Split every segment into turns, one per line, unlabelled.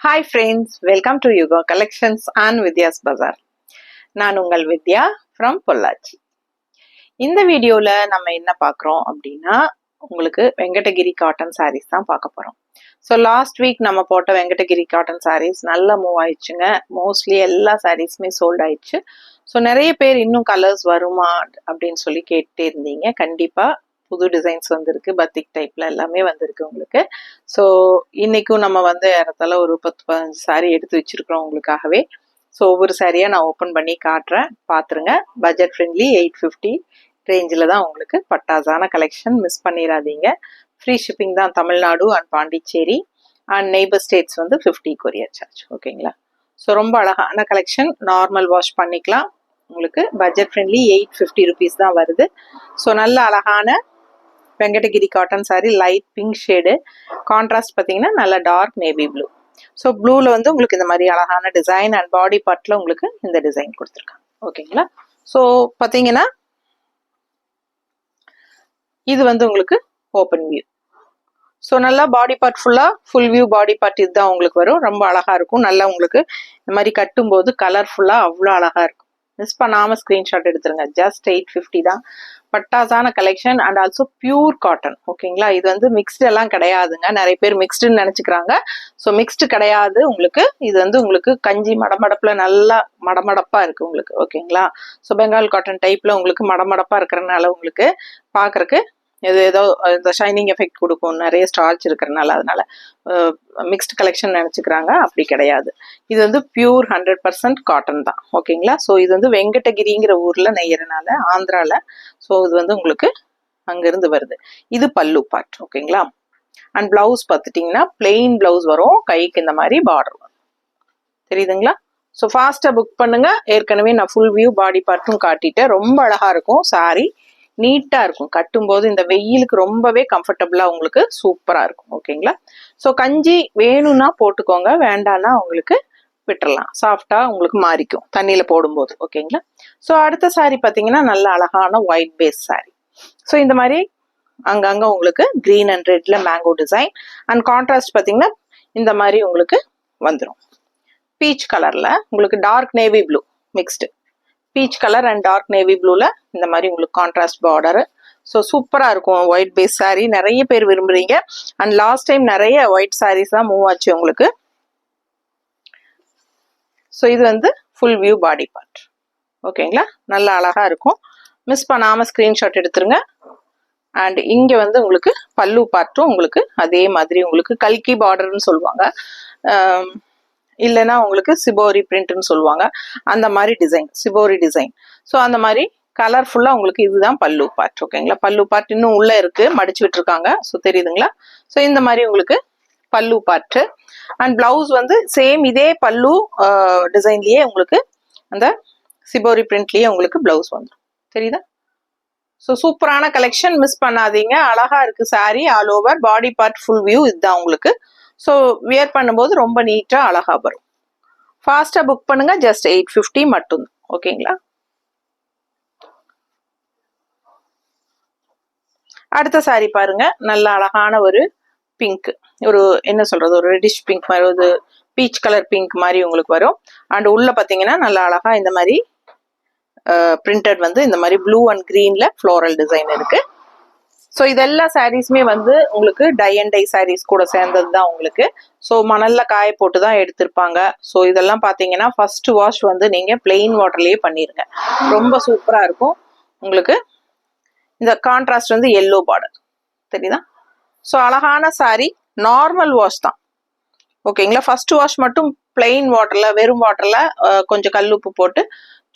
Hi friends, welcome to Yuga Collections and Vidya's Bazaar. நான் உங்கள் வித்யா from Pollachi. இந்த வீடியோல நம்ம என்ன பார்க்குறோம் அப்படின்னா உங்களுக்கு வெங்கடகிரி காட்டன் சாரீஸ் தான் பார்க்க போறோம். ஸோ லாஸ்ட் வீக் நம்ம போட்ட வெங்கடகிரி காட்டன் சாரீஸ் நல்லா மூவ் ஆயிடுச்சுங்க. மோஸ்ட்லி எல்லா சாரீஸுமே சோல்ட் ஆயிடுச்சு. ஸோ நிறைய பேர் இன்னும் கலர்ஸ் வருமா அப்படின்னு சொல்லி கேட்டுட்டே இருந்தீங்க. கண்டிப்பா புது டிசைன்ஸ் வந்திருக்கு, பத்திக் டைப்ல எல்லாமே வந்திருக்கு உங்களுக்கு. ஸோ இன்னைக்கும் நம்ம வந்து ஏறத்தால ஒரு 10-15 சாரீ எடுத்து வச்சிருக்கிறோம் உங்களுக்காகவே. ஸோ ஒவ்வொரு சாரியா நான் ஓப்பன் பண்ணி காட்டுறேன், பார்த்துருங்க. பட்ஜெட் ஃப்ரெண்ட்லி 850 ரேஞ்சில் தான் உங்களுக்கு பட்டாசான கலெக்ஷன், மிஸ் பண்ணிடாதீங்க. ஃப்ரீ ஷிப்பிங் தான் Tamil Nadu and Pondicherry and neighbour states வந்து 50 கொரியர் சார்ஜ். ஓகேங்களா? ஸோ ரொம்ப அழகான கலெக்ஷன், நார்மல் வாஷ் பண்ணிக்கலாம். உங்களுக்கு பட்ஜெட் ஃப்ரெண்ட்லி 850 ருபீஸ் தான் வருது. ஸோ நல்ல அழகான Venkatagiri cotton sorry, light pink shade, contrast பார்த்தீங்கன்னா நல்ல டார்க் நேவி ப்ளூ. ஸோ ப்ளூவில் வந்து உங்களுக்கு இந்த மாதிரி அழகான டிசைன் அண்ட் பாடி பார்ட்டில் உங்களுக்கு இந்த டிசைன் கொடுத்துருக்காங்க. ஓகேங்களா? ஸோ பார்த்தீங்கன்னா இது வந்து உங்களுக்கு ஓப்பன் வியூ. ஸோ நல்லா body part full view body part இதுதான் உங்களுக்கு வரும். ரொம்ப அழகா இருக்கும். நல்லா உங்களுக்கு இந்த மாதிரி கட்டும்போது கலர்ஃபுல்லாக அவ்வளோ அழகா இருக்கும். மிஸ் பண்ணாமல் ஸ்க்ரீன்ஷாட் எடுத்துருங்க. ஜஸ்ட் 850 தான். பட்டாசான collection and also pure cotton. ஓகேங்களா? இது வந்து மிக்ஸ்டு எல்லாம் கிடையாதுங்க. நிறைய பேர் மிக்ஸ்டுன்னு நினச்சிக்கிறாங்க. ஸோ மிக்ஸ்டு கிடையாது உங்களுக்கு. இது வந்து உங்களுக்கு கஞ்சி மடமடப்பில் நல்லா மடமடப்பாக இருக்குது உங்களுக்கு. ஓகேங்களா? ஸோ பெங்கால் காட்டன் டைப்பில் உங்களுக்கு மடமடப்பாக இருக்கிறனால உங்களுக்கு பார்க்குறக்கு இது ஏதோ இந்த ஷைனிங் எஃபெக்ட் கொடுக்கும், நிறைய ஸ்டார்ச் இருக்கிறனால. அதனால மிக்ஸ்ட் கலெக்ஷன் நினச்சிக்கிறாங்க. அப்படி கிடையாது. இது வந்து பியூர் 100% காட்டன் தான். ஓகேங்களா? ஸோ இது வந்து வெங்கடகிரிங்கிற ஊரில் நெய்யறனால, ஆந்திராவில். ஸோ இது வந்து உங்களுக்கு அங்கேருந்து வருது. இது பல்லு பார்ட். ஓகேங்களா? அண்ட் பிளவுஸ் பார்த்துட்டிங்கன்னா பிளெயின் பிளவுஸ் வரும், கைக்கு இந்த மாதிரி பார்டர் வரும். தெரியுதுங்களா? ஸோ ஃபாஸ்ட்டாக புக் பண்ணுங்க. ஏற்கனவே நான் ஃபுல் வியூ பாடி பார்ட்டும் காட்டிட்டேன். ரொம்ப அழகாக இருக்கும் சாரி, நீட்டாக இருக்கும். கட்டும்போது இந்த வெயிலுக்கு ரொம்பவே கம்ஃபர்டபுளாக உங்களுக்கு சூப்பராக இருக்கும். ஓகேங்களா? ஸோ கஞ்சி வேணும்னா போட்டுக்கோங்க, வேண்டான்னா உங்களுக்கு விட்டுறலாம். சாஃப்டாக உங்களுக்கு மாறிக்கும் தண்ணியில் போடும்போது. ஓகேங்களா? ஸோ அடுத்த சாரி பார்த்தீங்கன்னா நல்ல அழகான ஒயிட் பேஸ் சாரி. ஸோ இந்த மாதிரி அங்கங்கே உங்களுக்கு க்ரீன் அண்ட் ரெட்ல மேங்கோ டிசைன் அண்ட் கான்ட்ராஸ்ட் பார்த்தீங்கன்னா இந்த மாதிரி உங்களுக்கு வந்துடும். பீச் கலரில் உங்களுக்கு dark navy blue mixed, peach colour and dark navy ப்ளூவில் இந்த மாதிரி உங்களுக்கு கான்ட்ராஸ்ட் பார்டரு. ஸோ சூப்பராக இருக்கும். ஒயிட் பேஸ் சாரீ நிறைய பேர் விரும்புகிறீங்க. அண்ட் லாஸ்ட் டைம் நிறைய ஒயிட் சாரீஸ் தான் மூவ் ஆச்சு உங்களுக்கு. ஸோ இது வந்து ஃபுல் வியூ பாடி பார்ட். ஓகேங்களா? நல்லா அழகாக இருக்கும். மிஸ் பண்ணாமல் ஸ்க்ரீன்ஷாட் எடுத்துருங்க. அண்ட் இங்கே வந்து உங்களுக்கு பல்லு பார்ட்டும் உங்களுக்கு அதே மாதிரி உங்களுக்கு கல்கி பார்டர்னு சொல்லுவாங்க, இல்லைன்னா உங்களுக்கு சிபோரி பிரிண்ட்னு சொல்லுவாங்க. அந்த மாதிரி டிசைன், சிபோரி டிசைன். ஸோ அந்த மாதிரி கலர்ஃபுல்லாக உங்களுக்கு இதுதான் பல்லு பார்ட். ஓகேங்களா? பல்லு பார்ட் இன்னும் உள்ளே இருக்குது, மடிச்சு விட்டுருக்காங்க. ஸோ தெரியுதுங்களா? ஸோ இந்த மாதிரி உங்களுக்கு பல்லு பார்ட்டு அண்ட் பிளவுஸ் வந்து சேம் இதே பல்லு டிசைன்லேயே உங்களுக்கு அந்த சிபோரி பிரிண்ட்லேயே உங்களுக்கு பிளவுஸ் வந்துடும். தெரியுதா? ஸோ சூப்பரான கலெக்ஷன், மிஸ் பண்ணாதீங்க. அழகா இருக்கு sorry. All over body part full view இதுதான் உங்களுக்கு. ஸோ வியர் பண்ணும்போது ரொம்ப நீட்டாக அழகா வரும். ஃபாஸ்ட்டாக புக் பண்ணுங்க. ஜஸ்ட் 850 மட்டும்தான். ஓகேங்களா? அடுத்த சாரி பாருங்க. நல்ல அழகான ஒரு பிங்க், ஒரு என்ன சொல்றது, ஒரு ரெட்டிஷ் பிங்க் மாதிரி, ஒரு பீச் கலர் பிங்க் மாதிரி உங்களுக்கு வரும். அண்ட் உள்ள பார்த்தீங்கன்னா நல்ல அழகா இந்த மாதிரி பிரிண்டட் வந்து இந்த மாதிரி ப்ளூ அண்ட் கிரீன்ல ஃப்ளோரல் டிசைன் இருக்கு. ஸோ இதெல்லா சாரீஸுமே வந்து உங்களுக்கு டை அண்ட் டை சாரீஸ் கூட சேர்ந்தது தான் உங்களுக்கு. ஸோ மணல்ல காய போட்டு தான் எடுத்திருப்பாங்க. ஸோ இதெல்லாம் பார்த்தீங்கன்னா ஃபர்ஸ்ட் வாஷ் வந்து நீங்கள் பிளெயின் வாட்டர்லேயே பண்ணிடுங்க. ரொம்ப சூப்பராக இருக்கும் உங்களுக்கு. இந்த கான்ட்ராஸ்ட் வந்து எல்லோ பார்டர் தெரியுதா? ஸோ அழகான சாரி, நார்மல் வாஷ் தான். ஓகேங்களா? ஃபர்ஸ்ட் வாஷ் மட்டும் பிளெயின் வாட்டரில், வெறும் வாட்டரில் கொஞ்சம் கல்லுப்பு போட்டு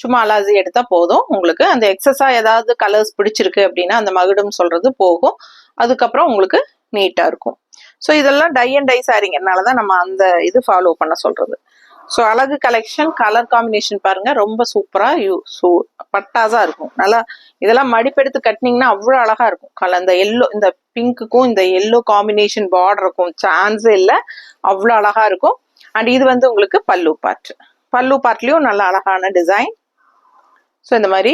சும்மா அலாசி எடுத்தா போதும். உங்களுக்கு அந்த எக்ஸஸா ஏதாவது கலர்ஸ் பிடிச்சிருக்கு அப்படின்னா அந்த மகுடம் சொல்றது போகும். அதுக்கப்புறம் உங்களுக்கு நீட்டா இருக்கும். ஸோ இதெல்லாம் டை அண்ட் டை சாரிங்கனால தான் நம்ம அந்த இது ஃபாலோ பண்ண சொல்றது. ஸோ அழகு கலெக்ஷன், கலர் காம்பினேஷன் பாருங்க, ரொம்ப சூப்பரா பட்டாசா இருக்கும். நல்லா இதெல்லாம் மடிப்பெடுத்து கட்டினீங்கன்னா அவ்வளோ அழகா இருக்கும். இந்த எல்லோ, இந்த பிங்க்குக்கும் இந்த எல்லோ காம்பினேஷன் பார்டருக்கும் சான்ஸே இல்லை, அவ்வளோ அழகா இருக்கும். அண்ட் இது வந்து உங்களுக்கு பல்லு பார்ட். பல்லு பார்ட்லயும் நல்ல அழகான டிசைன். ஸோ இந்த மாதிரி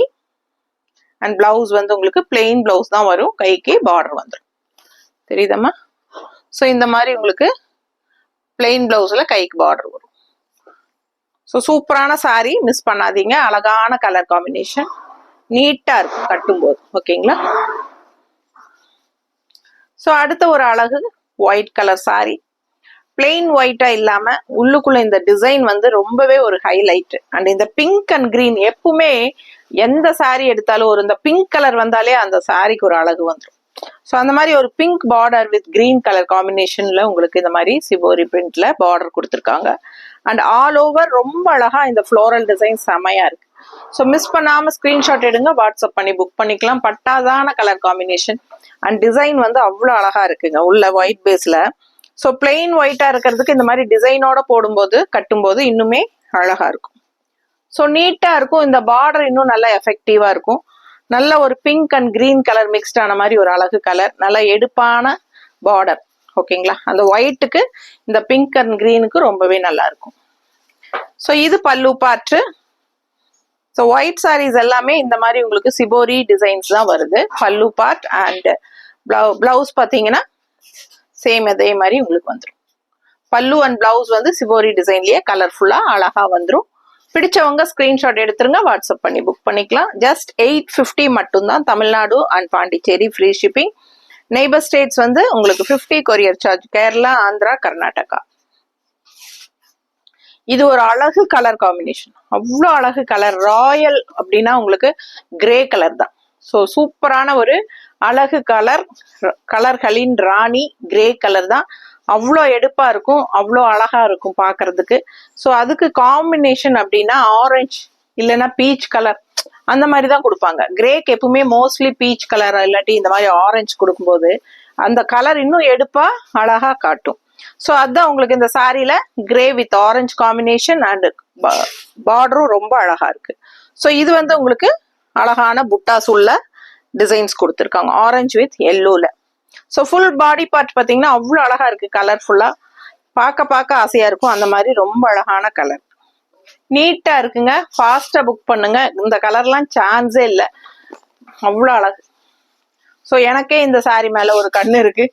அண்ட் பிளவுஸ் வந்து உங்களுக்கு பிளெயின் பிளவுஸ் தான் வரும், கைக்கு பார்டர் வந்துடும். தெரியுதம்மா? ஸோ இந்த மாதிரி உங்களுக்கு பிளெயின் பிளவுஸ்ல கைக்கு பார்டர் வரும். ஸோ சூப்பரான சாரி, மிஸ் பண்ணாதீங்க. அழகான கலர் காம்பினேஷன், நீட்டா இருக்கும் கட்டும்போது. ஓகேங்களா? ஸோ அடுத்த ஒரு அழகு ஒயிட் கலர் சாரி, பிளெயின் ஒயிட்டா இல்லாம உள்ளுக்குள்ள இந்த டிசைன் வந்து ரொம்பவே ஒரு ஹைலைட். அண்ட் இந்த பிங்க் அண்ட் கிரீன், எப்பவுமே எந்த சாரி எடுத்தாலும் ஒரு இந்த பிங்க் கலர் வந்தாலே அந்த சாரிக்கு ஒரு அழகு வந்துடும். ஸோ அந்த மாதிரி ஒரு pink border with green colour காம்பினேஷன்ல உங்களுக்கு இந்த மாதிரி சிபோரி பிரிண்ட்ல பார்டர் கொடுத்துருக்காங்க. அண்ட் ஆல் ஓவர் ரொம்ப அழகா இந்த ஃப்ளோரல் டிசைன் செமையா இருக்கு. ஸோ மிஸ் பண்ணாம ஸ்கிரீன்ஷாட் எடுங்க, வாட்ஸ்அப் பண்ணி புக் பண்ணிக்கலாம். பட்டாதான கலர் காம்பினேஷன் அண்ட் டிசைன் வந்து அவ்வளோ அழகா இருக்குங்க உள்ள ஒயிட் பேஸ்ல. ஸோ பிளெயின் ஒயிட்டா இருக்கிறதுக்கு இந்த மாதிரி டிசைனோட போடும்போது கட்டும்போது இன்னுமே அழகா இருக்கும். ஸோ நீட்டா இருக்கும். இந்த பார்டர் இன்னும் நல்லா எஃபெக்டிவா இருக்கும். நல்ல ஒரு pink and green colour mixed ஆன மாதிரி ஒரு அழகு கலர், நல்ல எடுப்பான பார்டர். ஓகேங்களா? அந்த ஒயிட்டுக்கு இந்த பிங்க் அண்ட் கிரீனுக்கு ரொம்பவே நல்லா இருக்கும். ஸோ இது பல்லு பார்ட். ஸோ ஒயிட் சாரீஸ் எல்லாமே இந்த மாதிரி உங்களுக்கு சிபோரி டிசைன்ஸ் தான் வருது. பல்லு பார்ட் அண்ட் பிளவுஸ் பார்த்தீங்கன்னா சேம் அதே மாதிரி உங்களுக்கு வந்துடும். பல்லு அண்ட் பிளவுஸ் வந்து சிபோரி டிசைன்லயே கலர்ஃபுல்லா அழகா வந்துடும். பிடிச்சவங்க ஸ்கிரீன்ஷாட் எடுத்துருங்க, வாட்ஸ்அப் பண்ணி புக் பண்ணிக்கலாம். ஜஸ்ட் 850 மட்டும்தான். Tamil Nadu and Pondicherry free shipping. Neighbour states வந்து உங்களுக்கு 50 கொரியர் சார்ஜ். கேரளா, ஆந்திரா, கர்நாடகா. இது ஒரு அழகு கலர் காம்பினேஷன், அவ்வளோ அழகு கலர். ராயல் அப்படின்னா உங்களுக்கு கிரே கலர் தான். ஸோ சூப்பரான ஒரு அழகு கலர், கலர்களின் ராணி கிரே கலர் தான். அவ்வளோ எடுப்பா இருக்கும், அவ்வளோ அழகா இருக்கும் பாக்குறதுக்கு. ஸோ அதுக்கு காம்பினேஷன் அப்படின்னா ஆரஞ்சு இல்லைன்னா பீச் கலர் அந்த மாதிரி தான் கொடுப்பாங்க. கிரேக்கு எப்பவுமே மோஸ்ட்லி பீச் கலர் இல்லாட்டி இந்த மாதிரி ஆரஞ்சு கொடுக்கும்போது அந்த கலர் இன்னும் எடுப்பா அழகா காட்டும். ஸோ அதுதான் உங்களுக்கு இந்த சாரியில grey with orange combination and பார்டரும் ரொம்ப அழகா இருக்கு. ஸோ இது வந்து உங்களுக்கு அழகான புட்டாஸ் உள்ள டிசைன்ஸ் கொடுத்துருக்காங்க, ஆரஞ்சு வித் எல்லோல. ஸோ ஃபுல் பாடி பார்ட் பார்த்தீங்கன்னா அவ்வளோ அழகா இருக்கு, கலர்ஃபுல்லா பார்க்க ஆசையா இருக்கும். அந்த மாதிரி ரொம்ப அழகான கலர், நீட்டா இருக்குங்க. ஃபாஸ்டா புக் பண்ணுங்க. இந்த கலர்லாம் சான்ஸே இல்லை, அவ்வளோ அழகு. ஸோ எனக்கே இந்த சாரி மேல ஒரு கண்ணு இருக்கு.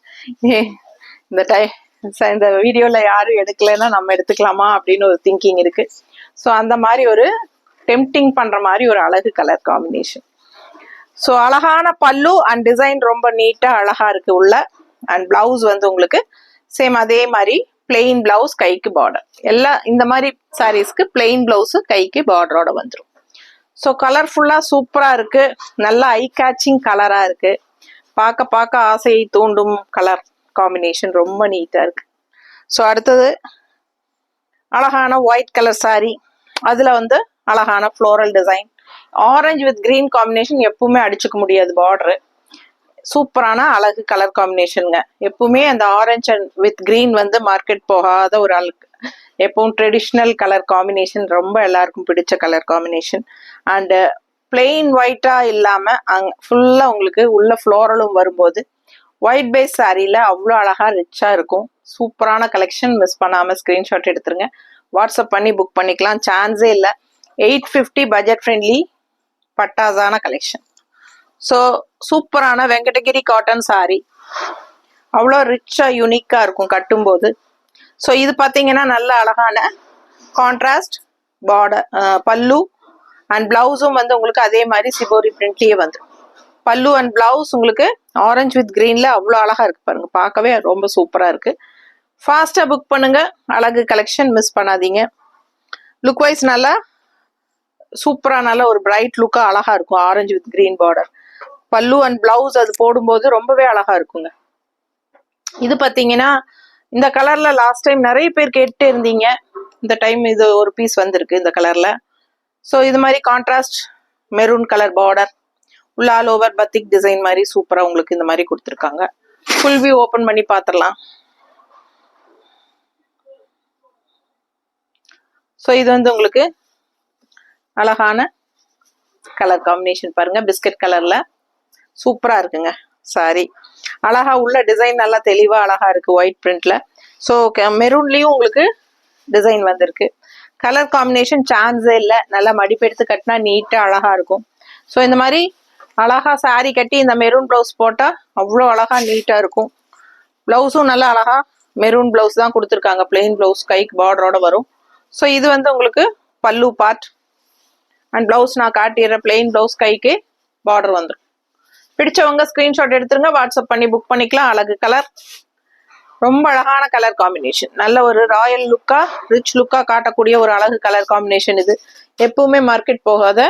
இந்த வீடியோல யாரும் எடுக்கலைன்னா நம்ம எடுத்துக்கலாமா அப்படின்னு ஒரு திங்கிங் இருக்கு. ஸோ அந்த மாதிரி ஒரு டெம்டிங் பண்ற மாதிரி ஒரு அழகு கலர் காம்பினேஷன். ஸோ அழகான பல்லு அண்ட் டிசைன் ரொம்ப நீட்டா அழகா இருக்கு உள்ள. அண்ட் பிளவுஸ் வந்து உங்களுக்கு சேம் அதே மாதிரி பிளெயின் பிளவுஸ், கைக்கு பார்டர். எல்லாம் இந்த மாதிரி சாரீஸ்க்கு பிளெயின் பிளவுஸ் கைக்கு பார்டரோட வந்துடும். ஸோ கலர்ஃபுல்லா சூப்பரா இருக்கு, நல்ல ஐ கேச்சிங் கலரா இருக்கு. பார்க்க ஆசையை தூண்டும் கலர் காம்பினேஷன், ரொம்ப நீட்டா இருக்கு. ஸோ அடுத்தது அழகான ஒயிட் கலர் சாரி, அதுல வந்து அழகான floral design, orange with green combination. எப்பவுமே அடிச்சுக்க முடியாது பார்டரு. சூப்பரான அழகு கலர் காம்பினேஷனுங்க. எப்பவுமே அந்த ஆரஞ்சு அண்ட் வித் கிரீன் வந்து மார்க்கெட் போகாத ஒரு அழகு, எப்பவும் ட்ரெடிஷ்னல் கலர் காம்பினேஷன், ரொம்ப எல்லாருக்கும் பிடிச்ச கலர் காம்பினேஷன். அண்டு பிளெயின் ஒயிட்டா இல்லாம ஃபுல்லா உங்களுக்கு உள்ள ஃப்ளோரலும் வரும்போது ஒயிட் பேஸ் சாரியில அவ்வளோ அழகா ரிச்சா இருக்கும். சூப்பரான கலெக்ஷன், மிஸ் பண்ணாம ஸ்கிரீன்ஷாட் எடுத்துருங்க, வாட்ஸ்அப் பண்ணி புக் பண்ணிக்கலாம். சான்ஸே இல்லை. 850 பட்ஜெட் ஃப்ரெண்ட்லி பட்டாசான கலெக்ஷன். ஸோ சூப்பரான வெங்கடகிரி காட்டன் சாரி, அவ்வளோ ரிச்சா யூனிக்கா இருக்கும் கட்டும்போது. ஸோ இது பார்த்தீங்கன்னா நல்ல அழகான கான்ட்ராஸ்ட் பார்டர், பல்லு அண்ட் பிளவுஸும் வந்து உங்களுக்கு அதே மாதிரி சிபோரி பிரிண்ட்லயே வந்துடும். பல்லு அண்ட் பிளவுஸ் உங்களுக்கு ஆரஞ்சு வித் கிரீன்ல அவ்வளோ அழகா இருக்கு பாருங்க, பார்க்கவே ரொம்ப சூப்பரா இருக்கு. ஃபாஸ்டா புக் பண்ணுங்க, அழகு கலெக்ஷன் மிஸ் பண்ணாதீங்க. லுக் வைஸ் நல்லா சூப்பரா நல்ல ஒரு பிரைட் லுக்கா அழகா இருக்கும். ஆரஞ்சு வித் கிரீன் பார்டர், பல்லு அண்ட் பிளவுஸ் அது போடும்போது ரொம்பவே அழகா இருக்குங்க. இது பாத்தீங்கன்னா இந்த கலர்ல லாஸ்ட் டைம் நிறைய பேர் கேட்டு இருந்தீங்க, இந்த டைம் இது ஒரு பீஸ் வந்திருக்கு இந்த கலர்ல. ஸோ இது மாதிரி கான்ட்ராஸ்ட் மெரூன் கலர் பார்டர் உள்ள ஆல் ஓவர் பத்திக் டிசைன் மாதிரி சூப்பரா உங்களுக்கு இந்த மாதிரி கொடுத்துருக்காங்க. ஃபுல் வியூ ஓபன் பண்ணி பாத்திரலாம். ஸோ இது வந்து உங்களுக்கு அழகான கலர் காம்பினேஷன் பாருங்க, பிஸ்கட் கலர்ல சூப்பரா இருக்குங்க சாரி. அழகா உள்ள டிசைன் நல்லா தெளிவா அழகா இருக்கு ஒயிட் பிரிண்ட்ல. ஸோ மெரூன்லயும் உங்களுக்கு டிசைன் வந்திருக்கு. கலர் காம்பினேஷன் சான்ஸே இல்லை, நல்லா மடிப்பு எடுத்து கட்டினா நீட்டா அழகா இருக்கும். ஸோ இந்த மாதிரி அழகா சாரி கட்டி இந்த மெரூன் பிளவுஸ் போட்டா அவ்வளோ அழகா நீட்டா இருக்கும். பிளவுஸும் நல்லா அழகா மெரூன் பிளவுஸ் தான் கொடுத்துருக்காங்க, பிளெயின் பிளவுஸ், கைக்கு பார்டரோட வரும். ஸோ இது வந்து உங்களுக்கு பல்லு பார்ட் அண்ட் பிளவுஸ் நான் காட்டிடுற பிளெயின் பிளவுஸ், கைக்கு பார்டர் வந்துடும். பிடிச்சவங்க ஸ்கிரீன்ஷாட் எடுத்துருங்க, வாட்ஸ்அப் பண்ணி புக் பண்ணிக்கலாம். அழகு கலர், ரொம்ப அழகான கலர் காம்பினேஷன், நல்ல ஒரு ராயல் லுக்கா ரிச் லுக்கா காட்டக்கூடிய ஒரு அழகு கலர் காம்பினேஷன். இது எப்பவுமே மார்க்கெட் போகாத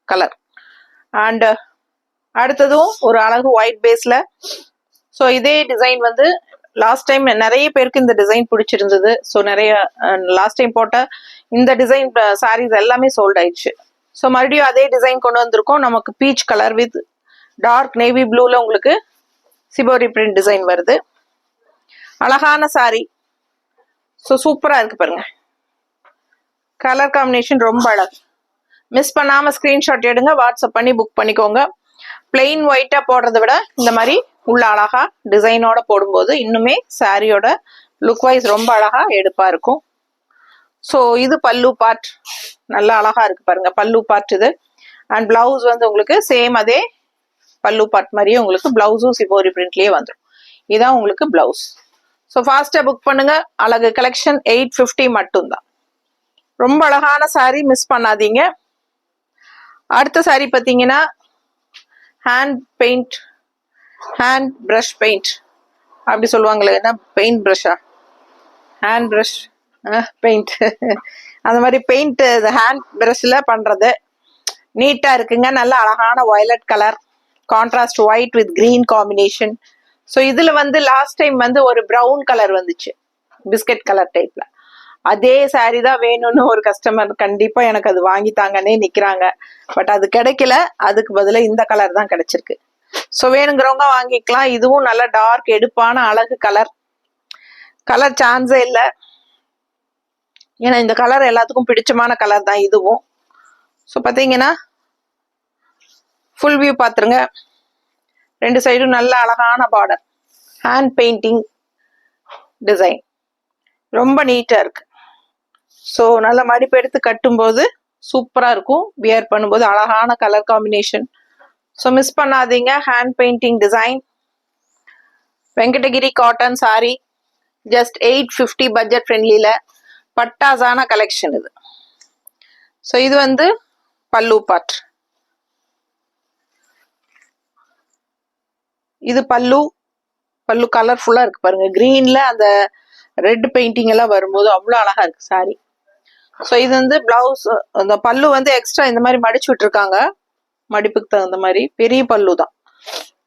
கலர். அண்ட் அடுத்ததும் ஒரு அழகு ஒயிட் பேஸ்ல. ஸோ இதே டிசைன் வந்து லாஸ்ட் டைம் நிறைய பேருக்கு இந்த டிசைன் பிடிச்சிருந்தது. ஸோ நிறைய லாஸ்ட் டைம் போட்ட இந்த டிசைன் சாரீஸ் எல்லாமே சோல்ட் ஆயிடுச்சு. ஸோ மறுபடியும் அதே டிசைன் கொண்டு வந்திருக்கோம். நமக்கு peach colour with dark navy ப்ளூல உங்களுக்கு சிபோரி பிரிண்ட் டிசைன் வருது. அழகான சாரி. ஸோ சூப்பரா இருக்கு பாருங்க, கலர் காம்பினேஷன் ரொம்ப அழகு. மிஸ் பண்ணாம ஸ்கிரீன்ஷாட் எடுங்க, வாட்ஸ்அப் பண்ணி புக் பண்ணிக்கோங்க. பிளெயின் ஒயிட்டா போடுறதை விட இந்த மாதிரி உள்ள அழகா டிசைனோட போடும்போது இன்னுமே சாரியோட லுக் வைஸ் ரொம்ப அழகா எடுப்பா இருக்கும். ஸோ இது பல்லு பார்ட், நல்லா அழகா இருக்கு பாருங்க பல்லு பார்ட் இது. அண்ட் பிளவுஸ் வந்து உங்களுக்கு சேம் அதே பல்லு பார்ட் மாதிரியே உங்களுக்கு பிளவுஸும் சிபோரி பிரிண்ட்லயே வந்துடும். இதான் உங்களுக்கு பிளவுஸ். ஸோ ஃபாஸ்டா புக் பண்ணுங்க. அழகு கலெக்ஷன் 850 மட்டும்தான். ரொம்ப அழகான சாரி, மிஸ் பண்ணாதீங்க. அடுத்த சாரி பார்த்தீங்கன்னா hand paint, hand brush paint அப்படி சொல்லுவாங்களே, என்ன பெயிண்ட் பிரஷா, ஹேண்ட் பிரஷ் பெயிண்ட் அந்த மாதிரி பெயிண்ட் ஹேண்ட் பிரஷ்ல பண்றது. நீட்டா இருக்குங்க, நல்ல அழகான violet colour, contrast white with green combination. So இதுல வந்து லாஸ்ட் டைம் வந்து ஒரு ப்ரௌன் கலர் வந்துச்சு, பிஸ்கட் கலர் டைப்ல. அதே சாரி தான் வேணும்னு ஒரு கஸ்டமர் கண்டிப்பா எனக்கு அது வாங்கித்தாங்கன்னே நிக்கிறாங்க. பட் அது கிடைக்கல, அதுக்கு பதிலா இந்த கலர் தான் கிடைச்சிருக்கு. ஸோ வேணுங்கிறவங்க வாங்கிக்கலாம். இதுவும் நல்ல டார்க் எடுப்பான அழகு கலர், கலர் சான்ஸே இல்லை. ஏன்னா இந்த கலர் எல்லாத்துக்கும் பிடிச்சமான கலர் தான் இதுவும். ஸோ பார்த்தீங்கன்னா ஃபுல் வியூ பார்த்துருங்க. ரெண்டு சைடும் நல்ல அழகான பார்டர், ஹேண்ட் பெயிண்டிங் டிசைன், ரொம்ப நீட்டா இருக்கு. ஸோ நல்ல மடிப்பு எடுத்து கட்டும்போது சூப்பரா இருக்கும், வியர் பண்ணும்போது அழகான கலர் காம்பினேஷன். ஸோ மிஸ் பண்ணாதீங்க. Hand painting design, Venkatagiri cotton sari, just 850 budget ஃப்ரெண்ட்லில பட்டாசான கலெக்ஷன் இது. ஸோ இது வந்து பல்லு பார்ட், இது பல்லு. பல்லு கலர்ஃபுல்லா இருக்கு பாருங்க, கிரீன்ல அந்த ரெட் பெயிண்டிங் எல்லாம் வரும்போது அவ்வளோ அழகா இருக்கு சாரி. ஸோ இது வந்து பிளவுஸ், அந்த பல்லு வந்து எக்ஸ்ட்ரா இந்த மாதிரி மடிச்சு விட்டுருக்காங்க, மடிப்புக்கு தகுந்த மாதிரி பெரிய பல்லு தான்.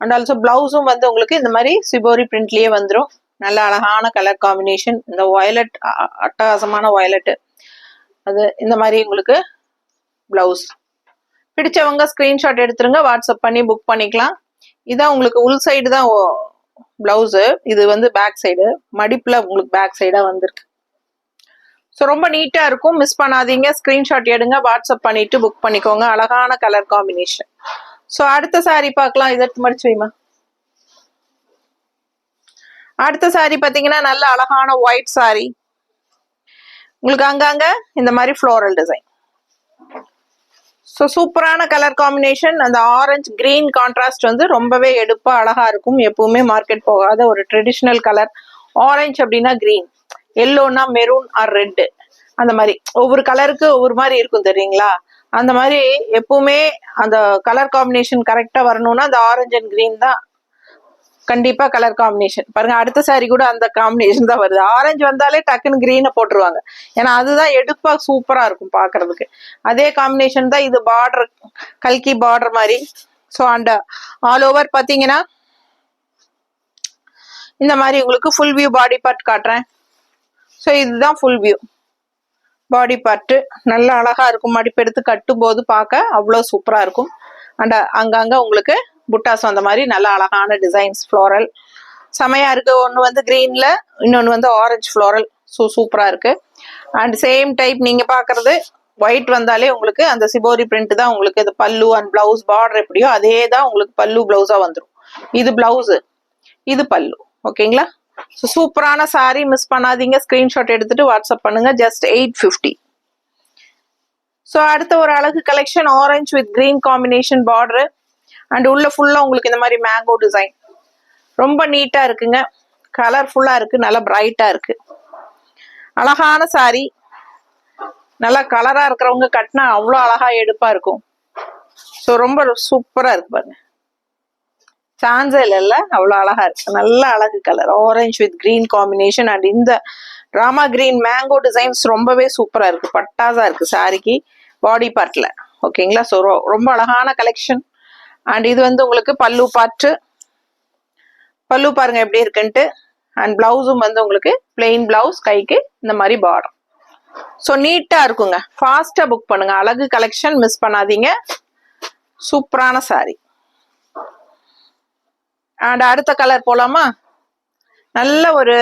அண்ட் ஆல்சோ பிளவுஸும் வந்து உங்களுக்கு இந்த மாதிரி சிபோரி பிரிண்ட்லயே வந்துடும். நல்ல அழகான கலர் காம்பினேஷன், இந்த வயலட் அட்டகாசமான வயலட், அது இந்த மாதிரி உங்களுக்கு பிளவுஸ். பிடிச்சவங்க ஸ்கிரீன்ஷாட் எடுத்துருங்க, வாட்ஸ்அப் பண்ணி புக் பண்ணிக்கலாம். இதான் உங்களுக்கு உள் சைடு தான் பிளவுஸு, இது வந்து பேக் சைடு, மடிப்புல உங்களுக்கு பேக் சைடா வந்திருக்கு. ஸோ ரொம்ப நீட்டா இருக்கும், மிஸ் பண்ணாதீங்க. ஸ்கிரீன்ஷாட் எடுங்க, வாட்ஸ்அப் பண்ணிட்டு புக் பண்ணிக்கோங்க. அழகான கலர் காம்பினேஷன். ஸோ அடுத்த சாரி பார்க்கலாம். இதற்கு மடிச்சு வைமா. அடுத்த சாரி பார்த்தீங்கன்னா நல்ல அழகான ஒயிட் சாரி, உங்களுக்கு அங்கங்க இந்த மாதிரி ஃப்ளோரல் டிசைன். ஸோ சூப்பரான கலர் காம்பினேஷன். அந்த ஆரஞ்சு கிரீன் கான்ட்ராஸ்ட் வந்து ரொம்பவே எடுப்பா அழகா இருக்கும். எப்பவுமே மார்க்கெட் போகாத ஒரு ட்ரெடிஷ்னல் கலர். ஆரஞ்சு அப்படின்னா கிரீன், எல்லோனா மெரூன் ஆர் ரெட், அந்த மாதிரி ஒவ்வொரு கலருக்கு ஒவ்வொரு மாதிரி இருக்கும் தெரியுங்களா. அந்த மாதிரி எப்பவுமே அந்த கலர் காம்பினேஷன் கரெக்டா வரணும்னா அந்த ஆரஞ்சு அண்ட் கிரீன் தான் கண்டிப்பா கலர் காம்பினேஷன். பாருங்க அடுத்த சாரி கூட அந்த காம்பினேஷன் தான் வருது. ஆரஞ்சு வந்தாலே டக்குன்னு கிரீனை போட்டுருவாங்க, ஏன்னா அதுதான் எடுப்பா சூப்பரா இருக்கும் பாக்குறதுக்கு. அதே காம்பினேஷன் தான் இது. பார்டர் கல்கி பார்டர் மாதிரி. ஸோ அண்ட் ஆல் ஓவர் பாத்தீங்கன்னா இந்த மாதிரி உங்களுக்கு ஃபுல் வியூ பாடி பார்ட் காட்டுறேன். ஸோ இதுதான் ஃபுல் வியூ பாடி பார்ட்டு. நல்ல அழகா இருக்கும், மடிப்பு எடுத்து கட்டும் போது பார்க்க அவ்வளோ சூப்பரா இருக்கும். அண்ட் அங்கங்க உங்களுக்கு புட்டாஸ் அந்த மாதிரி நல்ல அழகான டிசைன்ஸ், ஃப்ளோரல் செமையா இருக்கு. ஒன்று வந்து கிரீன்ல, இன்னொன்று வந்து ஆரஞ்சு ஃப்ளோரல். ஸோ சூப்பரா இருக்கு. அண்ட் சேம் டைப் நீங்க பாக்குறது ஒயிட் வந்தாலே உங்களுக்கு அந்த சிபோரி பிரிண்ட் தான் உங்களுக்கு. இது பல்லு அண்ட் பிளவுஸ், பார்டர் எப்படியோ அதே தான் உங்களுக்கு பல்லு பிளவுஸா வந்துடும். இது பிளவுஸ், இது பல்லு. ஓகேங்களா. ஸோ சூப்பரான சாரி, மிஸ் பண்ணாதீங்க. ஸ்கிரீன்ஷாட் எடுத்துட்டு வாட்ஸ்அப் பண்ணுங்க. ஜஸ்ட் 850. ஸோ அடுத்த ஒரு அழகு collection, orange with green combination border and உள்ள ஃபுல்லா உங்களுக்கு இந்த மாதிரி மேங்கோ டிசைன், ரொம்ப நீட்டா இருக்குங்க. கலர்ஃபுல்லா இருக்கு, நல்லா பிரைட்டா இருக்கு. அழகான சாரி, நல்லா கலரா இருக்கிறவங்க கட்டினா அவ்வளோ அழகா எடுப்பா இருக்கும். ஸோ ரொம்ப சூப்பரா இருக்கு பாருங்க, சான்ஸே இல்ல, அவ்வளோ அழகா இருக்கு. நல்ல அழகு colour, orange with green combination. And இந்த ராமா கிரீன் மேங்கோ டிசைன்ஸ் ரொம்பவே சூப்பரா இருக்கு, பட்டாசா இருக்கு சாரிக்கு பாடி பார்ட்ல. ஓகேங்களா? ஸோ ரொம்ப அழகான கலெக்ஷன். அண்ட் இது வந்து உங்களுக்கு பல்லு பார்ட், பல்லு பாருங்க எப்படி இருக்குன்ட்டு. அண்ட் பிளவுஸும் வந்து உங்களுக்கு பிளெயின் பிளவுஸ், கைக்கு இந்த மாதிரி பார்டர். ஸோ நீட்டா இருக்குங்க, ஃபாஸ்டா புக் பண்ணுங்க. அழகு கலெக்ஷன் மிஸ் பண்ணாதீங்க, சூப்பரான சாரி. அண்ட் அடுத்த கலர் போலாமா? நல்ல ஒரு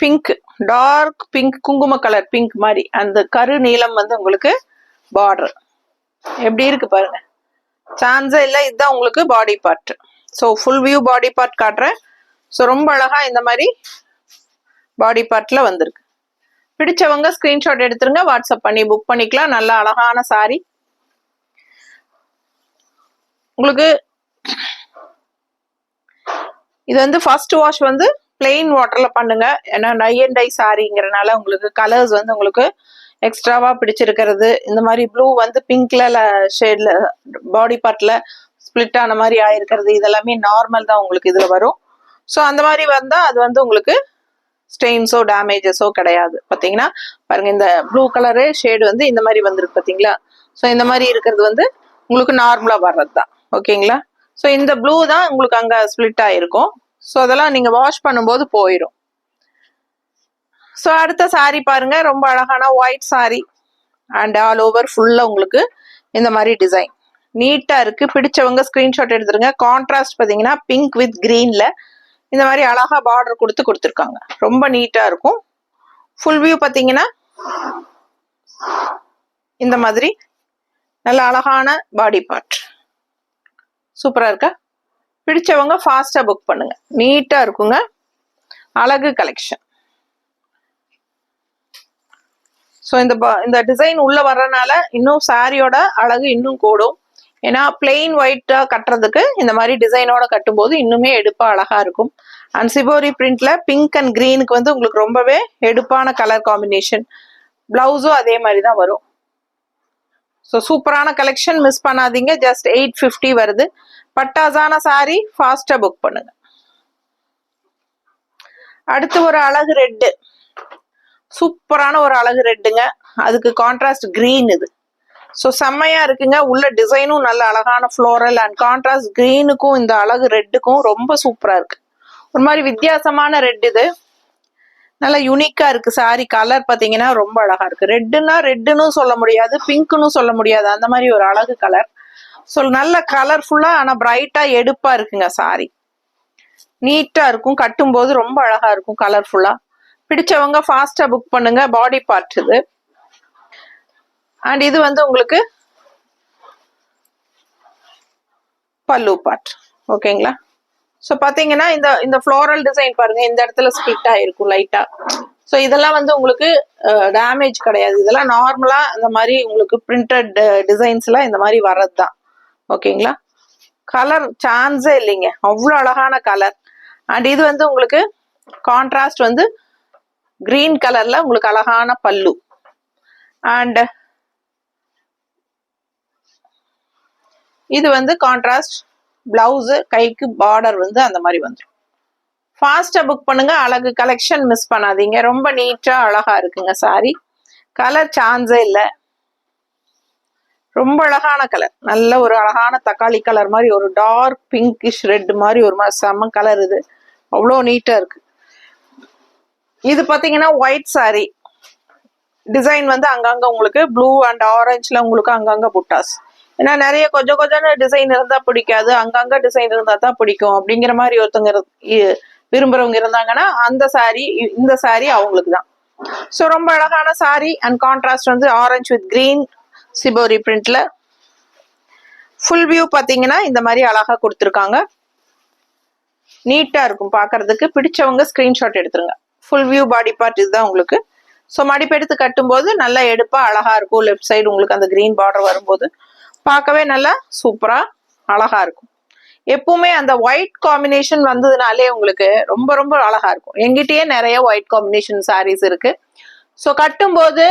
பிங்க், டார்க் பிங்க், குங்கும கலர் பிங்க் மாதிரி, அந்த கரு நீளம் வந்து உங்களுக்கு பார்டர் எப்படி இருக்கு பாருங்க, சான்ஸே இல்லை. இதுதான் உங்களுக்கு body part. So full view body part காட்டுறேன். ஸோ ரொம்ப அழகா இந்த மாதிரி பாடி பார்ட்ல வந்திருக்கு. பிடிச்சவங்க ஸ்கிரீன்ஷாட் எடுத்துருங்க, வாட்ஸ்அப் பண்ணி புக் பண்ணிக்கலாம். நல்ல அழகான சாரி. உங்களுக்கு இது வந்து ஃபர்ஸ்ட் வாஷ் வந்து பிளெயின் வாட்டர்ல பண்ணுங்க. ஏன்னா டை அண்ட் டை சாரிங்கிறனால உங்களுக்கு கலர்ஸ் வந்து உங்களுக்கு எக்ஸ்ட்ராவா பிடிச்சிருக்கிறது. இந்த மாதிரி ப்ளூ வந்து பிங்க்ல ஷேட்ல பாடி பார்ட்ல ஸ்பிளிட் ஆன மாதிரி ஆயிருக்கிறது, இதெல்லாமே நார்மல் தான் உங்களுக்கு இதுல வரும். ஸோ அந்த மாதிரி வந்தா அது வந்து உங்களுக்கு ஸ்டெயின்ஸோ டேமேஜஸோ கிடையாது. பாத்தீங்கன்னா பாருங்க, இந்த ப்ளூ கலரு ஷேடு வந்து இந்த மாதிரி வந்திருக்கு பாத்தீங்களா? ஸோ இந்த மாதிரி இருக்கிறது வந்து உங்களுக்கு நார்மலா வர்றது தான். ஓகேங்களா? ஸோ இந்த ப்ளூ தான் உங்களுக்கு அங்க ஸ்பிளிட் ஆயிருக்கும். ஸோ அதெல்லாம் நீங்க வாஷ் பண்ணும்போது போயிடும். ஸோ அடுத்த சாரி பாருங்க, ரொம்ப அழகான white sorry. And all over ஃபுல்லா உங்களுக்கு இந்த மாதிரி டிசைன் நீட்டா இருக்கு. பிடிச்சவங்க ஸ்கிரீன்ஷாட் எடுத்துருங்க. கான்ட்ராஸ்ட் பாத்தீங்கன்னா பிங்க் வித் கிரீன்ல இந்த மாதிரி அழகா பார்டர் கொடுத்துருக்காங்க, ரொம்ப நீட்டா இருக்கும். ஃபுல் வியூ பாத்தீங்கன்னா இந்த மாதிரி நல்ல அழகான பாடி பார்ட், சூப்பரா இருக்கா? பிடிச்சவங்க ஃபாஸ்டா புக் பண்ணுங்க, நீட்டா இருக்குங்க, அழகு கலெக்ஷன். ஸோ இந்த டிசைன் உள்ள வர்றதுனால இன்னும் சாரியோட அழகு இன்னும் கூடும். ஏன்னா பிளெயின் ஒயிட்டா கட்டுறதுக்கு இந்த மாதிரி டிசைனோட கட்டும்போது இன்னுமே எடுப்பா அழகா இருக்கும். அண்ட் சிபோரி பிரிண்ட்ல பிங்க் அண்ட் கிரீனுக்கு வந்து உங்களுக்கு ரொம்பவே எடுப்பான கலர் காம்பினேஷன். பிளவுஸும் அதே மாதிரி தான் வரும். ஸோ சூப்பரான கலெக்ஷன், மிஸ் பண்ணாதீங்க. ஜஸ்ட் 850 வருது. பட்டாசான சாரி, ஃபாஸ்டா புக் பண்ணுங்க. அடுத்து ஒரு அழகு ரெட்டு, சூப்பரான ஒரு அழகு ரெட்டுங்க. அதுக்கு கான்ட்ராஸ்ட் கிரீன். இது ஸோ செம்மையா இருக்குங்க. உள்ள டிசைனும் நல்ல அழகான ஃப்ளோரல் அண்ட் கான்ட்ராஸ்ட் கிரீனுக்கும் இந்த அழகு ரெட்டுக்கும் ரொம்ப சூப்பரா இருக்கு. ஒரு மாதிரி வித்தியாசமான ரெட், இது நல்லா யூனிக்கா இருக்கு. சாரி கலர் பாத்தீங்கன்னா ரொம்ப அழகா இருக்கு. ரெட்டுன்னா ரெட்டுன்னு சொல்ல முடியாது, பிங்க்னு சொல்ல முடியாது, அந்த மாதிரி ஒரு அழகு கலர். ஸோ நல்ல கலர்ஃபுல்லா ஆனா பிரைட்டா எடுப்பா இருக்குங்க. சாரி நீட்டா இருக்கும், கட்டும் போது ரொம்ப அழகா இருக்கும், கலர்ஃபுல்லா. பிடிச்சவங்க ஃபாஸ்டா புக் பண்ணுங்க. பாடி பார்ட் இது. அண்ட் இது வந்து உங்களுக்கு பல்லு பார்ட். ஓகேங்களா? ஸோ பாத்தீங்கன்னா இந்த ஃப்ளோரல் டிசைன் பாருங்க, இந்த இடத்துல ஸ்பிளிட் ஆயிருக்கும் லைட்டா. ஸோ இதெல்லாம் வந்து உங்களுக்கு டேமேஜ் கிடையாது, இதெல்லாம் நார்மலா இந்த மாதிரி உங்களுக்கு பிரிண்டட் டிசைன்ஸ்ல இந்த மாதிரி வர்றது தான். ஓகேங்களா? கலர் சான்ஸே இல்லைங்க, அவ்வளோ அழகான கலர். அண்ட் இது வந்து உங்களுக்கு கான்ட்ராஸ்ட் வந்து கிரீன் கலர்ல உங்களுக்கு அழகான பல்லு. அண்ட் இது வந்து கான்ட்ராஸ்ட் பிளவுஸ், கைக்கு பார்டர் வந்து அந்த மாதிரி வந்துடும். ஃபாஸ்டா புக் பண்ணுங்க. அழகு கலெக்ஷன் மிஸ் பண்ணாதீங்க. ரொம்ப நீட்டா அழகா இருக்குங்க சாரி. கலர் சான்ஸே இல்லை, ரொம்ப அழகான கலர். நல்ல ஒரு அழகான தக்காளி கலர் மாதிரி, ஒரு டார்க் பிங்கிஷ் ரெட் மாதிரி ஒரு மாதிரி செம்ம கலர். இது அவ்வளோ நீட்டா இருக்கு. இது பாத்தீங்கன்னா ஒயிட் சாரி டிசைன் வந்து அங்கங்க உங்களுக்கு ப்ளூ அண்ட் ஆரஞ்சுல உங்களுக்கு அங்கங்க புட்டாஸ். ஏன்னா நிறைய கொஞ்சம் டிசைன் இருந்தா பிடிக்காது, அங்கங்க டிசைன் இருந்தா தான் பிடிக்கும் அப்படிங்கிற மாதிரி ஒருத்தவங்க விரும்புறவங்க இருந்தாங்கன்னா அந்த சாரி, இந்த சாரி அவங்களுக்கு தான். ஸோ ரொம்ப அழகான சாரி. அண்ட் கான்ட்ராஸ்ட் வந்து ஆரஞ்சு வித் கிரீன் சிபோரி பிரிண்ட்ல. ஃபுல் வியூ பாத்தீங்கன்னா இந்த மாதிரி அழகா கொடுத்துருக்காங்க, நீட்டா இருக்கும் பாக்குறதுக்கு. பிடிச்சவங்க ஸ்கிரீன்ஷாட் எடுத்துருங்க. ஃபுல் வியூ பாடி பார்ட் இதுதான் உங்களுக்கு. ஸோ மடிப்பு எடுத்து கட்டும் போது நல்லா எடுப்பா அழகா இருக்கும். லெஃப்ட் சைடு உங்களுக்கு அந்த கிரீன் பார்டர் வரும்போது பார்க்கவே நல்லா சூப்பரா அழகா இருக்கும். எப்பவுமே அந்த ஒயிட் காம்பினேஷன் வந்ததுனாலே உங்களுக்கு ரொம்ப ரொம்ப அழகா இருக்கும். எங்கிட்டயே நிறைய ஒயிட் காம்பினேஷன் சாரீஸ் இருக்கு. ஸோ கட்டும்போது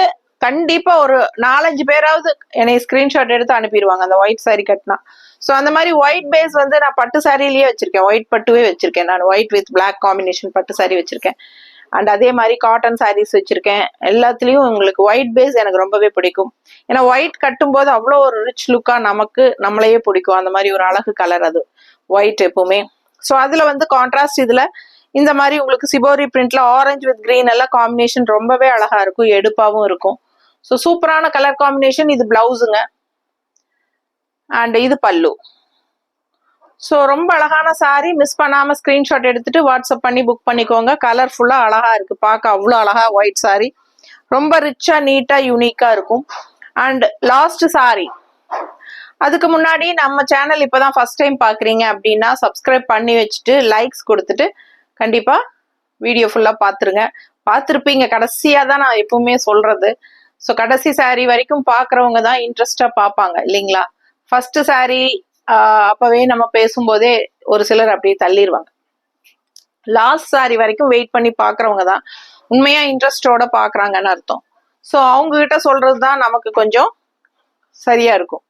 கண்டிப்பா ஒரு 4-5 பேராவது என்னை ஸ்கிரீன்ஷாட் எடுத்து அனுப்பிடுவாங்க அந்த ஒயிட் சாரி கட்டினா. ஸோ அந்த மாதிரி ஒயிட் பேஸ் வந்து நான் பட்டு சாரிலேயே வச்சிருக்கேன், ஒயிட் பட்டுவே வச்சிருக்கேன், நான் ஒயிட் வித் பிளாக் காம்பினேஷன் பட்டு சாரி வச்சிருக்கேன். அண்ட் அதே மாதிரி காட்டன் சாரீஸ் வச்சிருக்கேன். எல்லாத்துலயும் உங்களுக்கு ஒயிட் பேஸ் எனக்கு ரொம்பவே பிடிக்கும். ஏன்னா ஒயிட் கட்டும் போது அவ்வளோ ஒரு ரிச் லுக்கா நமக்கு நம்மளையே பிடிக்கும். அந்த மாதிரி ஒரு அழகு கலர் அது ஒயிட் எப்பவுமே. ஸோ அதுல வந்து கான்ட்ராஸ்ட் இதுல இந்த மாதிரி உங்களுக்கு சிபோரி பிரிண்ட்ல ஆரஞ்சு வித் கிரீன் எல்லாம் காம்பினேஷன் ரொம்பவே அழகா இருக்கும், எடுப்பாவும் இருக்கும். ஸோ சூப்பரான கலர் காம்பினேஷன். இது பிளவுஸுங்க அண்ட் இது பல்லு. ஸோ ரொம்ப அழகான சாரி. மிஸ் பண்ணாம ஸ்கிரீன்ஷாட் எடுத்துட்டு வாட்ஸ்அப் பண்ணி புக் பண்ணிக்கோங்க. கலர்ஃபுல்லா அழகா இருக்கு, பார்க்க அவ்வளோ அழகா ஒயிட் சாரி, ரொம்ப ரிச்சா நீட்டா யூனிக்கா இருக்கும். And last sorry. அதுக்கு முன்னாடி நம்ம சேனல் இப்பதான் ஃபர்ஸ்ட் டைம் பாக்குறீங்க அப்படின்னா சப்ஸ்கிரைப் பண்ணி வச்சுட்டு லைக்ஸ் கொடுத்துட்டு கண்டிப்பா வீடியோ ஃபுல்லா பாத்துருங்க. பார்த்துருப்பீங்க, கடைசியா தான் நான் எப்பவுமே சொல்றது. ஸோ கடைசி சாரி வரைக்கும் பாக்குறவங்க தான் இன்ட்ரெஸ்டா பார்ப்பாங்க இல்லைங்களா? ஃபர்ஸ்ட் சாரி அப்பவே நம்ம பேசும்போதே ஒரு சிலர் அப்படியே தள்ளிடுவாங்க. லாஸ்ட் சாரி வரைக்கும் வெயிட் பண்ணி பாக்குறவங்க தான் உண்மையா இன்ட்ரெஸ்டோட பாக்குறாங்கன்னு அர்த்தம். ஸோ அவங்க கிட்ட சொல்றதுதான் நமக்கு கொஞ்சம் சரியா இருக்கும்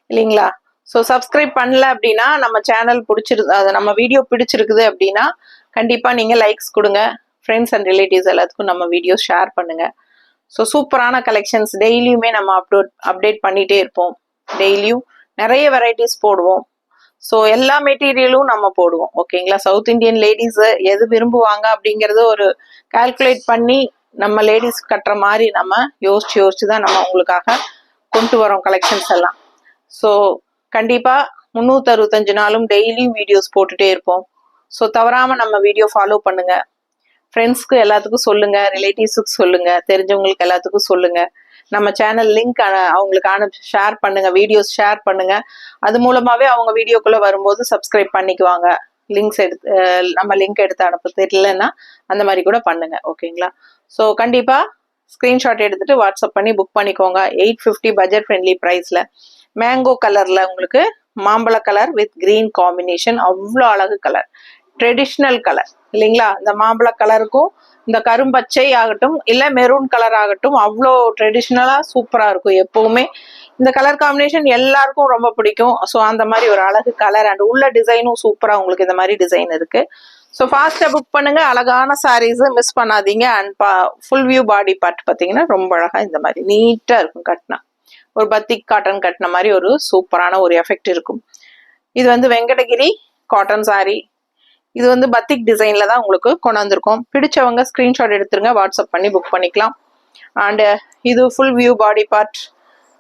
இல்லைங்களா? ஸோ சப்ஸ்கிரைப் பண்ணல அப்படின்னா நம்ம சேனல் பிடிச்சிருக்கு, அது நம்ம வீடியோ பிடிச்சிருக்குது அப்படின்னா கண்டிப்பா நீங்க லைக்ஸ் கொடுங்க. ஃப்ரெண்ட்ஸ் அண்ட் ரிலேட்டிவ்ஸ் எல்லாத்துக்கும் நம்ம வீடியோ ஷேர் பண்ணுங்க. ஸோ சூப்பரான கலெக்ஷன்ஸ் டெய்லியுமே நம்ம அப்டேட் பண்ணிட்டே இருப்போம். டெய்லியும் நிறைய வெரைட்டிஸ் போடுவோம். ஸோ எல்லா மெட்டீரியலும் நம்ம போடுவோம் ஓகேங்களா? சவுத் இந்தியன் லேடிஸ் எது விரும்புவாங்க அப்படிங்கறத ஒரு கால்குலேட் பண்ணி நம்ம லேடிஸ் கட்டுற மாதிரி நம்ம யோசிச்சு தான் நம்ம உங்களுக்காக கொண்டு வரோம் கலெக்ஷன்ஸ் எல்லாம். ஸோ கண்டிப்பா 365 நாளும் டெய்லியும் வீடியோஸ் போட்டுட்டே இருப்போம். ஸோ தவறாம நம்ம வீடியோ ஃபாலோ பண்ணுங்க. ஃப்ரெண்ட்ஸ்க்கு எல்லாத்துக்கும் சொல்லுங்க, ரிலேட்டிவ்ஸுக்கு சொல்லுங்க, தெரிஞ்சவங்களுக்கு எல்லாத்துக்கும் சொல்லுங்க. நம்ம சேனல் லிங்க் அவங்களுக்கு ஷேர் பண்ணுங்க, வீடியோஸ் ஷேர் பண்ணுங்க. அது மூலமாவே அவங்க வீடியோக்குள்ள வரும்போது சப்ஸ்கிரைப் பண்ணிக்குவாங்க. நம்ம லிங்க் எடுத்து அனுப்ப தெரியலன்னா அந்த மாதிரி கூட பண்ணுங்க ஓகேங்களா? ஸோ கண்டிப்பா ஸ்கிரீன்ஷாட் எடுத்துட்டு வாட்ஸ்அப் பண்ணி புக் பண்ணிக்கோங்க. 850 பட்ஜெட் ஃப்ரெண்ட்லி ப்ரைஸ்ல மேங்கோ கலர்ல உங்களுக்கு மாம்பழ கலர் வித் கிரீன் காம்பினேஷன், அவ்வளோ அழகு கலர், ட்ரெடிஷ்னல் கலர் இல்லைங்களா? இந்த மாம்பழ கலருக்கும் இந்த கரும்பச்சை ஆகட்டும் இல்ல மெரூன் கலர் ஆகட்டும் அவ்வளோ ட்ரெடிஷ்னலா சூப்பரா இருக்கும். எப்பவுமே இந்த கலர் காம்பினேஷன் எல்லாருக்கும் ரொம்ப பிடிக்கும். ஸோ அந்த மாதிரி ஒரு அழகு கலர் அண்ட் உள்ள டிசைனும் சூப்பரா உங்களுக்கு இந்த மாதிரி டிசைன் இருக்கு. ஸோ ஃபாஸ்டா புக் பண்ணுங்க. அழகான சாரீஸ் மிஸ் பண்ணாதீங்க. And full view body part பார்த்தீங்கன்னா ரொம்ப அழகா இந்த மாதிரி நீட்டா இருக்கும். கட்டினா ஒரு பத்திக் காட்டன் கட்டின மாதிரி ஒரு சூப்பரான ஒரு எஃபெக்ட் இருக்கும். இது வந்து வெங்கடகிரி காட்டன் சாரி. இது வந்து பத்திக் டிசைன்ல தான் உங்களுக்கு கொண்டு வந்திருக்கோம். பிடிச்சவங்க ஸ்கிரீன்ஷாட் எடுத்துருங்க, வாட்ஸ்அப் பண்ணி புக் பண்ணிக்கலாம். அண்ட் இது full view body part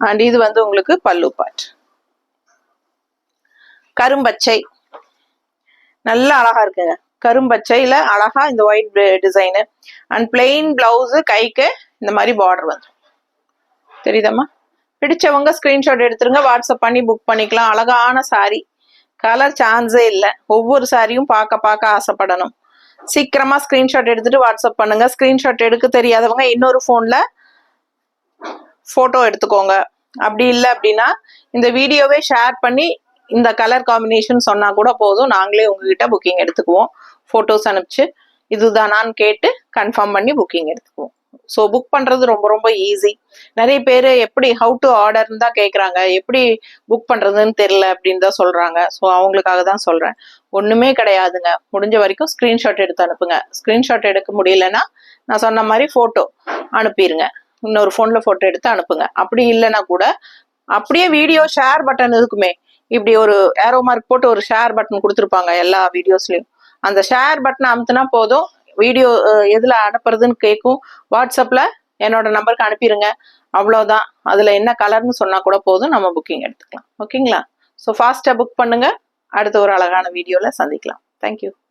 and இது வந்து உங்களுக்கு பல்லு பார்ட். கரும்பச்சை நல்ல அழகா இருக்குங்க. கரும்பச்சையில அழகா இந்த white design and plain blouse, கைக்கு இந்த மாதிரி பார்டர் வந்து தெரியுதம்மா? பிடிச்சவங்க ஸ்கிரீன்ஷாட் எடுத்துருங்க, வாட்ஸ்அப் பண்ணி புக் பண்ணிக்கலாம். அழகான சாரி, கலர் சான்ஸே இல்லை. ஒவ்வொரு சாரியும் பார்க்க ஆசைப்படணும். சீக்கிரமா ஸ்கிரீன்ஷாட் எடுத்துட்டு வாட்ஸ்அப் பண்ணுங்க. ஸ்கிரீன்ஷாட் எடுக்க தெரியாதவங்க இன்னொரு போன்ல போட்டோ எடுத்துக்கோங்க. அப்படி இல்லை அப்படின்னா இந்த வீடியோவே ஷேர் பண்ணி இந்த கலர் காம்பினேஷன் சொன்னா கூட போதும், நாங்களே உங்ககிட்ட புக்கிங் எடுத்துக்குவோம். போட்டோஸ் அனுப்பிச்சு இதுதானான்னு கேட்டு கன்ஃபார்ம் பண்ணி புக்கிங் எடுத்துக்குவோம். ஸோ புக் பண்றது ரொம்ப ரொம்ப ஈஸி. நிறைய பேர் எப்படி ஹவு டு ஆர்டர்னு தான் கேட்குறாங்க, எப்படி புக் பண்றதுன்னு தெரியல அப்படின்னு தான் சொல்றாங்க. ஸோ அவங்களுக்காக தான் சொல்றேன், ஒண்ணுமே கிடையாதுங்க. முடிஞ்ச வரைக்கும் ஸ்கிரீன்ஷாட் எடுத்து அனுப்புங்க. ஸ்கிரீன்ஷாட் எடுக்க முடியலன்னா நான் சொன்ன மாதிரி போட்டோ அனுப்பிடுங்க, இன்னொரு போன்ல போட்டோ எடுத்து அனுப்புங்க. அப்படி இல்லைன்னா கூட அப்படியே வீடியோ ஷேர் பட்டன் இருக்குமே, இப்படி ஒரு ஏரோ மார்க் போட்டு ஒரு ஷேர் பட்டன் கொடுத்துருப்பாங்க எல்லா வீடியோஸ்லயும். அந்த ஷேர் பட்டனை அமுத்துனா போதும், வீடியோ எதுல அனுப்புறதுன்னு கேட்கும். வாட்ஸ்அப்ல என்னோட நம்பருக்கு அனுப்பிடுங்க, அவ்வளவுதான். அதுல என்ன கலர்னு சொன்னா கூட போதும், நம்ம புக்கிங் எடுத்துக்கலாம் ஓகேங்களா? ஸோ ஃபாஸ்டா புக் பண்ணுங்க. அடுத்த ஒரு அழகான வீடியோல சந்திக்கலாம். தேங்க்யூ.